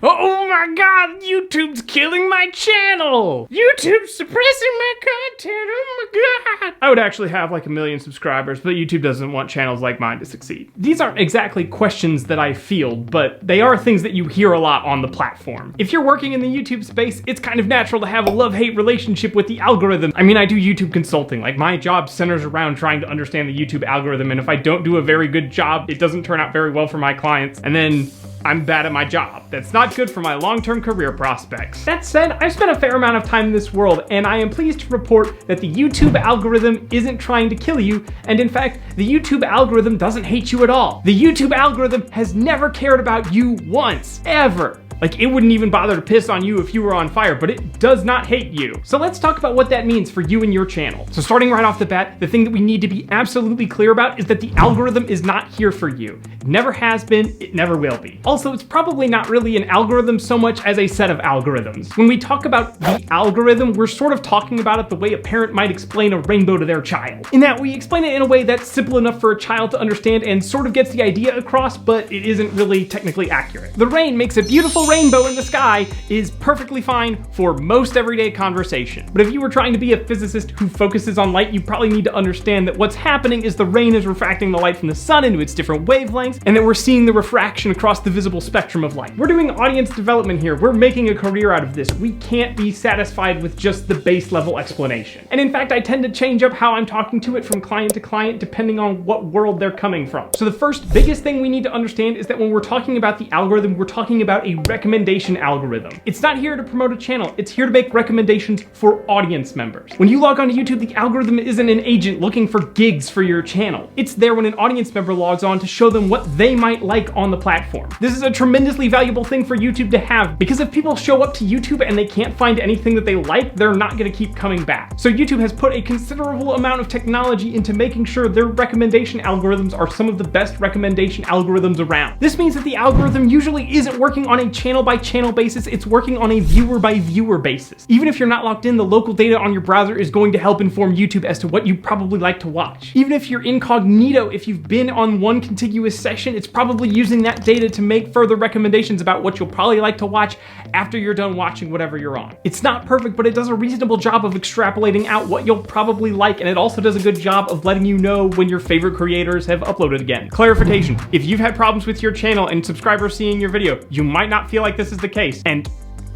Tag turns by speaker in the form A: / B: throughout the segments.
A: Oh my god, YouTube's killing my channel! YouTube's suppressing my content, oh my god! I would actually have like 1 million subscribers, but YouTube doesn't want channels like mine to succeed. These aren't exactly questions that I field, but they are things that you hear a lot on the platform. If you're working in the YouTube space, it's kind of natural to have a love-hate relationship with the algorithm. I mean, I do YouTube consulting. Like, my job centers around trying to understand the YouTube algorithm, and if I don't do a very good job, it doesn't turn out very well for my clients, and then I'm bad at my job. That's not good for my long-term career prospects. That said, I've spent a fair amount of time in this world, and I am pleased to report that the YouTube algorithm isn't trying to kill you, and in fact, the YouTube algorithm doesn't hate you at all. The YouTube algorithm has never cared about you once, ever. Like, it wouldn't even bother to piss on you if you were on fire, but it does not hate you. So let's talk about what that means for you and your channel. So starting right off the bat, the thing that we need to be absolutely clear about is that the algorithm is not here for you. It never has been, it never will be. Also, it's probably not really an algorithm so much as a set of algorithms. When we talk about the algorithm, we're sort of talking about it the way a parent might explain a rainbow to their child. In that we explain it in a way that's simple enough for a child to understand and sort of gets the idea across, but it isn't really technically accurate. The rain makes a beautiful rainbow in the sky is perfectly fine for most everyday conversation. But if you were trying to be a physicist who focuses on light, you probably need to understand that what's happening is the rain is refracting the light from the sun into its different wavelengths, and that we're seeing the refraction across the visible spectrum of light. We're doing audience development here. We're making a career out of this. We can't be satisfied with just the base level explanation. And in fact, I tend to change up how I'm talking to it from client to client depending on what world they're coming from. So the first biggest thing we need to understand is that when we're talking about the algorithm, we're talking about a recommendation algorithm. It's not here to promote a channel, it's here to make recommendations for audience members. When you log onto YouTube, the algorithm isn't an agent looking for gigs for your channel. It's there when an audience member logs on to show them what they might like on the platform. This is a tremendously valuable thing for YouTube to have, because if people show up to YouTube and they can't find anything that they like, they're not going to keep coming back. So YouTube has put a considerable amount of technology into making sure their recommendation algorithms are some of the best recommendation algorithms around. This means that the algorithm usually isn't working on a channel by channel basis, it's working on a viewer by viewer basis. Even if you're not logged in, the local data on your browser is going to help inform YouTube as to what you probably like to watch. Even if you're incognito, if you've been on one contiguous session, it's probably using that data to make further recommendations about what you'll probably like to watch after you're done watching whatever you're on. It's not perfect, but it does a reasonable job of extrapolating out what you'll probably like, and it also does a good job of letting you know when your favorite creators have uploaded again. Clarification, if you've had problems with your channel and subscribers seeing your video, you might not feel like this is the case, and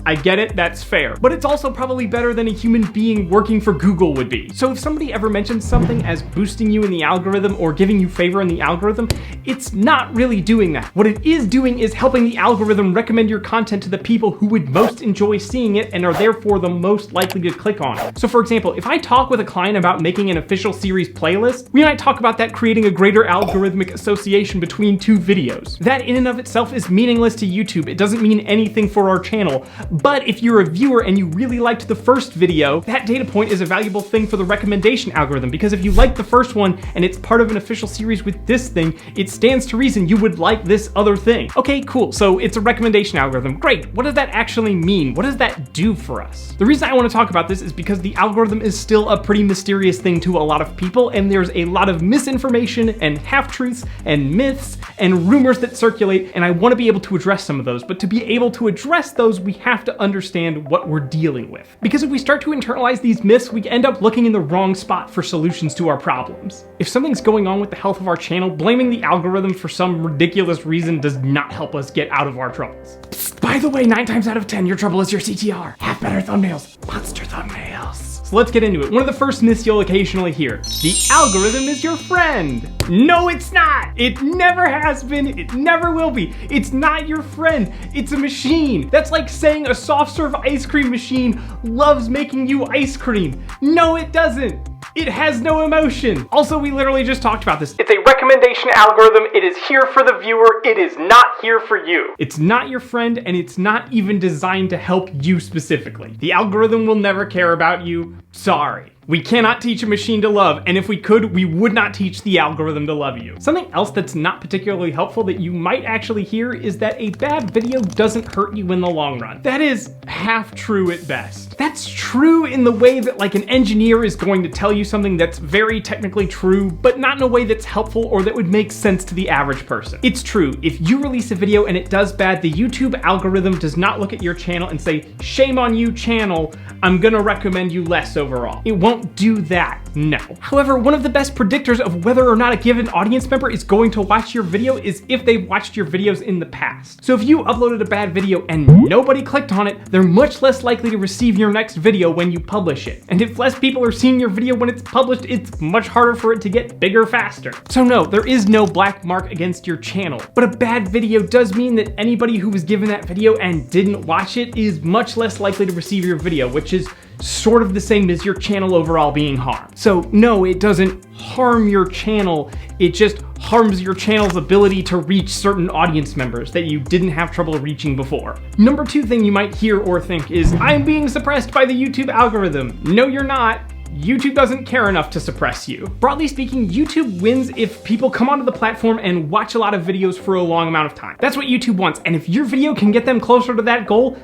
A: I get it, that's fair. But it's also probably better than a human being working for Google would be. So if somebody ever mentions something as boosting you in the algorithm or giving you favor in the algorithm, it's not really doing that. What it is doing is helping the algorithm recommend your content to the people who would most enjoy seeing it and are therefore the most likely to click on it. So for example, if I talk with a client about making an official series playlist, we might talk about that creating a greater algorithmic association between two videos. That in and of itself is meaningless to YouTube. It doesn't mean anything for our channel. But if you're a viewer and you really liked the first video, that data point is a valuable thing for the recommendation algorithm, because if you liked the first one and it's part of an official series with this thing, it stands to reason you would like this other thing. Okay, cool, so it's a recommendation algorithm. Great, what does that actually mean? What does that do for us? The reason I want to talk about this is because the algorithm is still a pretty mysterious thing to a lot of people, and there's a lot of misinformation and half-truths and myths and rumors that circulate, and I want to be able to address some of those, but to be able to address those, we have to understand what we're dealing with. Because if we start to internalize these myths, we end up looking in the wrong spot for solutions to our problems. If something's going on with the health of our channel, blaming the algorithm for some ridiculous reason does not help us get out of our troubles. Psst, by the way, 9 times out of 10, your trouble is your CTR. Have better thumbnails. Monster thumbnails. So let's get into it. One of the first myths you'll occasionally hear: the algorithm is your friend. No, it's not. It never has been. It never will be. It's not your friend. It's a machine. That's like saying a soft serve ice cream machine loves making you ice cream. No, it doesn't. It has no emotion. Also, we literally just talked about this. It's a recommendation algorithm. It is here for the viewer. It is not here for you. It's not your friend, and it's not even designed to help you specifically. The algorithm will never care about you. Sorry. We cannot teach a machine to love, and if we could, we would not teach the algorithm to love you. Something else that's not particularly helpful that you might actually hear is that a bad video doesn't hurt you in the long run. That is half true at best. That's true in the way that like an engineer is going to tell you something that's very technically true, but not in a way that's helpful or that would make sense to the average person. It's true, if you release a video and it does bad, the YouTube algorithm does not look at your channel and say, shame on you channel, I'm gonna recommend you less overall. It won't do that, no. However, one of the best predictors of whether or not a given audience member is going to watch your video is if they've watched your videos in the past. So if you uploaded a bad video and nobody clicked on it, they're much less likely to receive your next video when you publish it. And if less people are seeing your video when it's published, it's much harder for it to get bigger faster. So no, there is no black mark against your channel. But a bad video does mean that anybody who was given that video and didn't watch it is much less likely to receive your video, which is sort of the same as your channel overall being harmed. So no, it doesn't harm your channel, it just harms your channel's ability to reach certain audience members that you didn't have trouble reaching before. Number two thing you might hear or think is, I'm being suppressed by the YouTube algorithm. No, you're not. YouTube doesn't care enough to suppress you. Broadly speaking, YouTube wins if people come onto the platform and watch a lot of videos for a long amount of time. That's what YouTube wants, and if your video can get them closer to that goal,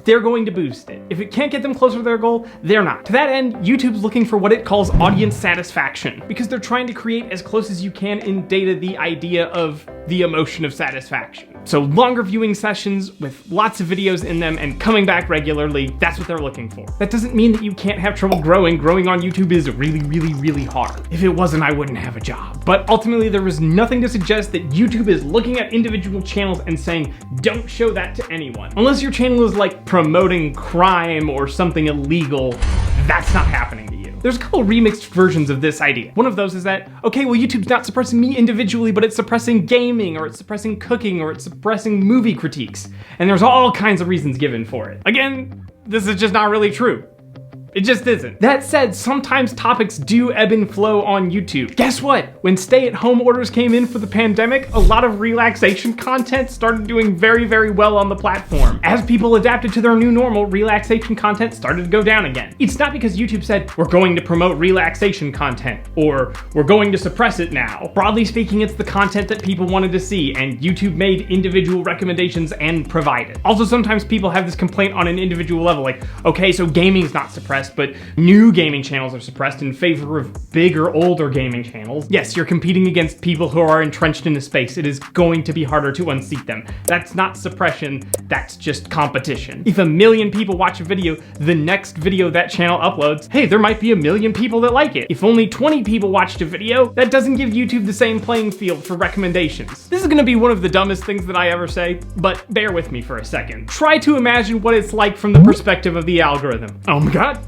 A: they're going to boost it. If it can't get them closer to their goal, they're not. To that end, YouTube's looking for what it calls audience satisfaction, because they're trying to create as close as you can in data the idea of the emotion of satisfaction. So longer viewing sessions with lots of videos in them and coming back regularly, that's what they're looking for. That doesn't mean that you can't have trouble growing. Growing on YouTube is really, really, really hard. If it wasn't, I wouldn't have a job. But ultimately, there is nothing to suggest that YouTube is looking at individual channels and saying, don't show that to anyone. Unless your channel is like promoting crime or something illegal, that's not happening to you. There's a couple remixed versions of this idea. One of those is that, okay, well, YouTube's not suppressing me individually, but it's suppressing gaming, or it's suppressing cooking, or it's suppressing movie critiques. And there's all kinds of reasons given for it. Again, this is just not really true. It just isn't. That said, sometimes topics do ebb and flow on YouTube. Guess what? When stay-at-home orders came in for the pandemic, a lot of relaxation content started doing very, very well on the platform. As people adapted to their new normal, relaxation content started to go down again. It's not because YouTube said, we're going to promote relaxation content, or we're going to suppress it now. Broadly speaking, it's the content that people wanted to see, and YouTube made individual recommendations and provided. Also, sometimes people have this complaint on an individual level, like, okay, so gaming's not suppressed, but new gaming channels are suppressed in favor of bigger, older gaming channels. Yes, you're competing against people who are entrenched in the space. It is going to be harder to unseat them. That's not suppression, that's just competition. If 1 million people watch a video, the next video that channel uploads, hey, there might be 1 million people that like it. If only 20 people watched a video, that doesn't give YouTube the same playing field for recommendations. This is gonna be one of the dumbest things that I ever say, but bear with me for a second. Try to imagine what it's like from the perspective of the algorithm. Oh my God.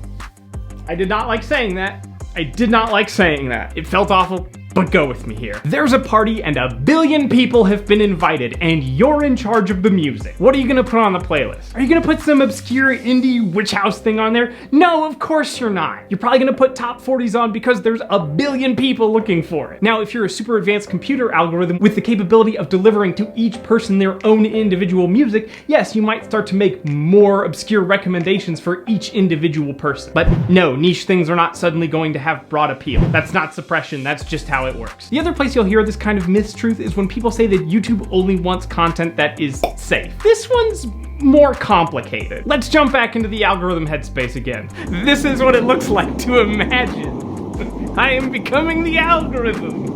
A: I did not like saying that. I did not like saying that. It felt awful, but go with me here. There's a party and 1 billion people have been invited and you're in charge of the music. What are you gonna put on the playlist? Are you gonna put some obscure indie witch house thing on there? No, of course you're not. You're probably gonna put top 40s on because there's 1 billion people looking for it. Now, if you're a super advanced computer algorithm with the capability of delivering to each person their own individual music, yes, you might start to make more obscure recommendations for each individual person. But no, niche things are not suddenly going to have broad appeal. That's not suppression, that's just how it works. The other place you'll hear this kind of mistruth is when people say that YouTube only wants content that is safe. This one's more complicated. Let's jump back into the algorithm headspace again. This is what it looks like to imagine. I am becoming the algorithm.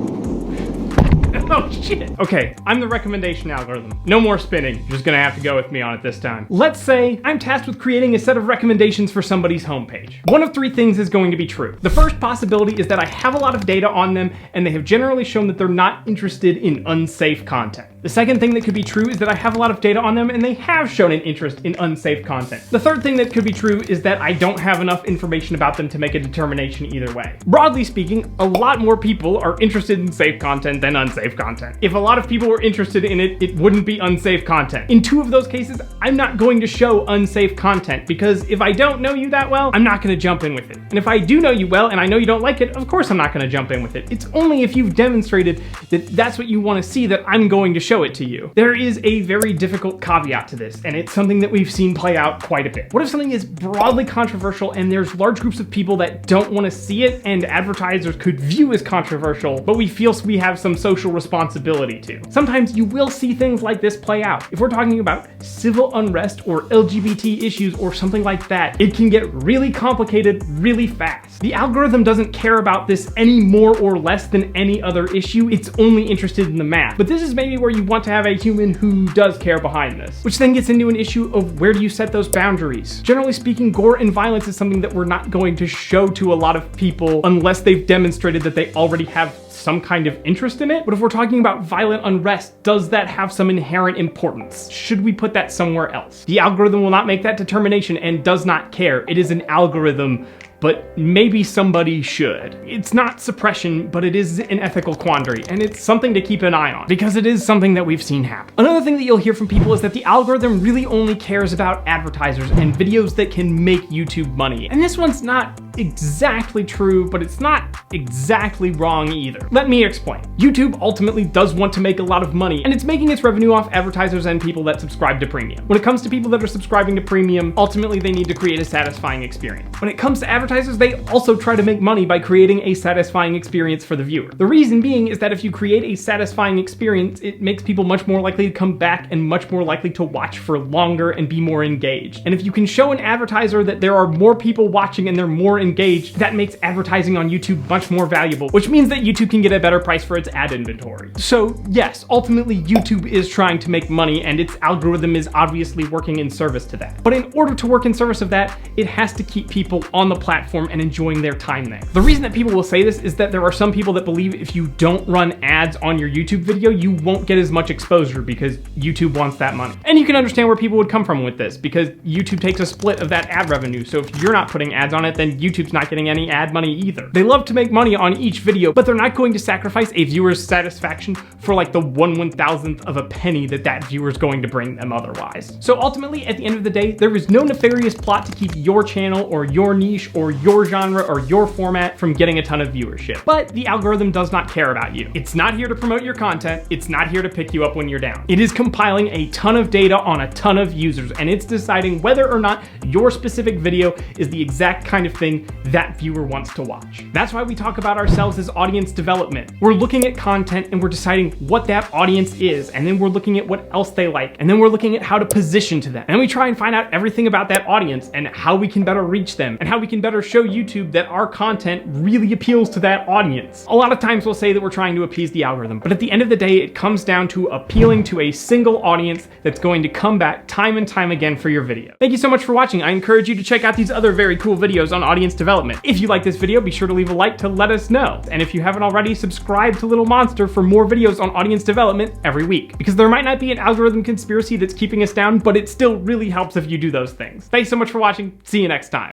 A: Oh shit. Okay, I'm the recommendation algorithm. No more spinning. You're just gonna have to go with me on it this time. Let's say I'm tasked with creating a set of recommendations for somebody's homepage. One of 3 things is going to be true. The first possibility is that I have a lot of data on them and they have generally shown that they're not interested in unsafe content. The second thing that could be true is that I have a lot of data on them and they have shown an interest in unsafe content. The third thing that could be true is that I don't have enough information about them to make a determination either way. Broadly speaking, a lot more people are interested in safe content than unsafe content. If a lot of people were interested in it, it wouldn't be unsafe content. In 2 of those cases, I'm not going to show unsafe content because if I don't know you that well, I'm not going to jump in with it. And if I do know you well and I know you don't like it, of course I'm not going to jump in with it. It's only if you've demonstrated that that's what you want to see that I'm going to show it to you. There is a very difficult caveat to this, and it's something that we've seen play out quite a bit. What if something is broadly controversial and there's large groups of people that don't want to see it and advertisers could view as controversial, but we feel we have some social responsibility to? Sometimes you will see things like this play out. If we're talking about civil unrest or LGBT issues or something like that, it can get really complicated really fast. The algorithm doesn't care about this any more or less than any other issue. It's only interested in the math. But this is maybe where you want to have a human who does care behind this, which then gets into an issue of where do you set those boundaries? Generally speaking, gore and violence is something that we're not going to show to a lot of people unless they've demonstrated that they already have some kind of interest in it. But if we're talking about violent unrest, does that have some inherent importance? Should we put that somewhere else? The algorithm will not make that determination and does not care. It is an algorithm, but maybe somebody should. It's not suppression, but it is an ethical quandary, and it's something to keep an eye on, because it is something that we've seen happen. Another thing that you'll hear from people is that the algorithm really only cares about advertisers and videos that can make YouTube money. And this one's not exactly true, but it's not exactly wrong either. Let me explain. YouTube ultimately does want to make a lot of money, and it's making its revenue off advertisers and people that subscribe to premium. When it comes to people that are subscribing to premium, ultimately they need to create a satisfying experience. When it comes to advertisers, they also try to make money by creating a satisfying experience for the viewer. The reason being is that if you create a satisfying experience, it makes people much more likely to come back and much more likely to watch for longer and be more engaged. And if you can show an advertiser that there are more people watching and they're more engaged, that makes advertising on YouTube much more valuable, which means that YouTube can get a better price for its ad inventory. So yes, ultimately YouTube is trying to make money and its algorithm is obviously working in service to that. But in order to work in service of that, it has to keep people on the platform and enjoying their time there. The reason that people will say this is that there are some people that believe if you don't run ads on your YouTube video, you won't get as much exposure because YouTube wants that money. And you can understand where people would come from with this, because YouTube takes a split of that ad revenue. So if you're not putting ads on it, then YouTube's not getting any ad money either. They love to make money on each video, but they're not going to sacrifice a viewer's satisfaction for like the 1/1000th of a penny that viewer's going to bring them otherwise. So ultimately, at the end of the day, there is no nefarious plot to keep your channel or your niche or your genre or your format from getting a ton of viewership. But the algorithm does not care about you. It's not here to promote your content. It's not here to pick you up when you're down. It is compiling a ton of data on a ton of users, and it's deciding whether or not your specific video is the exact kind of thing that viewer wants to watch. That's why we talk about ourselves as audience development. We're looking at content and we're deciding what that audience is, and then we're looking at what else they like, and then we're looking at how to position to them. And we try and find out everything about that audience and how we can better reach them and how we can better show YouTube that our content really appeals to that audience. A lot of times we'll say that we're trying to appease the algorithm, but at the end of the day, it comes down to appealing to a single audience that's going to come back time and time again for your video. Thank you so much for watching. I encourage you to check out these other very cool videos on audience development. If you like this video, be sure to leave a like to let us know. And if you haven't already, subscribe to Little Monster for more videos on audience development every week. Because there might not be an algorithm conspiracy that's keeping us down, but it still really helps if you do those things. Thanks so much for watching. See you next time.